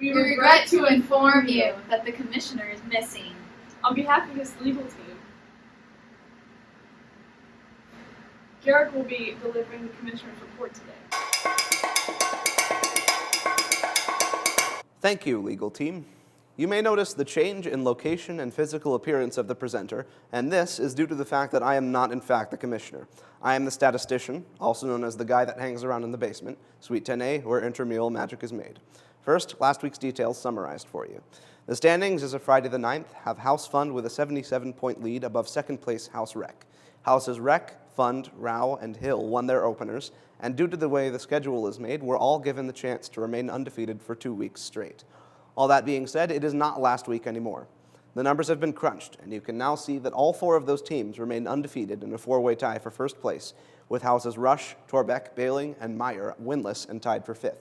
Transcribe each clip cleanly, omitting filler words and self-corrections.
We regret to inform you that the Commissioner is missing. On behalf of his legal team, Garrett will be delivering the Commissioner's report today. Thank you, legal team. You may notice the change in location and physical appearance of the presenter, and this is due to the fact that I am not, in fact, the commissioner. I am the statistician, also known as the guy that hangs around in the basement, Suite 10A, where intramural magic is made. First, last week's details summarized for you. The standings as of Friday the 9th have House Fund with a 77-point lead above second place House Rec. Houses Rec, Fund, Rao, and Hill won their openers, and due to the way the schedule is made, were all given the chance to remain undefeated for 2 weeks straight. All that being said, it is not last week anymore. The numbers have been crunched, and you can now see that all 4 of those teams remain undefeated in a 4-way tie for first place, with houses Rush, Torbeck, Baling, and Meyer winless and tied for 5th.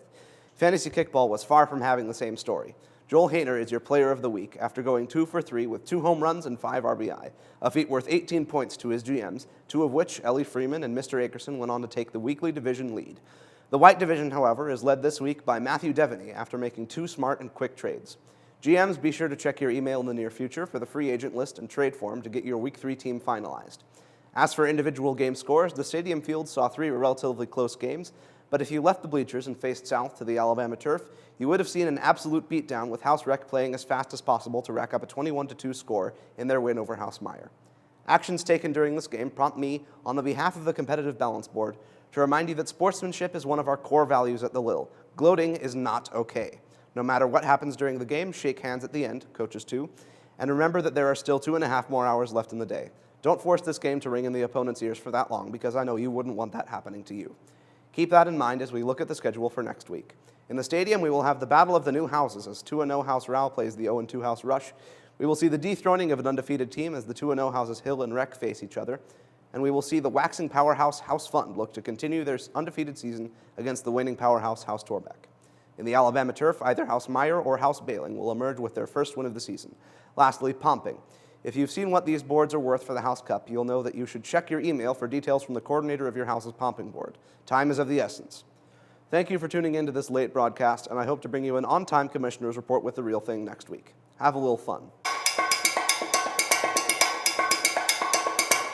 Fantasy Kickball was far from having the same story. Joel Hainer is your player of the week after going 2 for 3 with 2 home runs and 5 RBI, a feat worth 18 points to his GMs, 2 of which Ellie Freeman and Mr. Akerson went on to take the weekly division lead. The White Division, however, is led this week by Matthew Devaney after making 2 smart and quick trades. GMs, be sure to check your email in the near future for the free agent list and trade form to get your Week 3 team finalized. As for individual game scores, the stadium field saw 3 relatively close games, but if you left the bleachers and faced south to the Alabama turf, you would have seen an absolute beatdown with House Rec playing as fast as possible to rack up a 21-2 score in their win over House Meyer. Actions taken during this game prompt me, on the behalf of the competitive balance board, to remind you that sportsmanship is one of our core values at the Lil. Gloating is not okay. No matter what happens during the game, shake hands at the end, coaches too, and remember that there are still 2.5 more hours left in the day. Don't force this game to ring in the opponent's ears for that long, because I know you wouldn't want that happening to you. Keep that in mind as we look at the schedule for next week. In the stadium, we will have the battle of the new houses as 2-0 House Rao plays the 0-2 House Rush. We will see the dethroning of an undefeated team as the 2-0 Houses Hill and Rec face each other. And we will see the waxing powerhouse House Fund look to continue their undefeated season against the winning powerhouse House Torbeck. In the Alabama turf, either House Meyer or House Baling will emerge with their first win of the season. Lastly, Pomping. If you've seen what these boards are worth for the House Cup, you'll know that you should check your email for details from the coordinator of your house's Pomping board. Time is of the essence. Thank you for tuning in to this late broadcast, and I hope to bring you an on-time commissioner's report with the real thing next week. Have a little fun.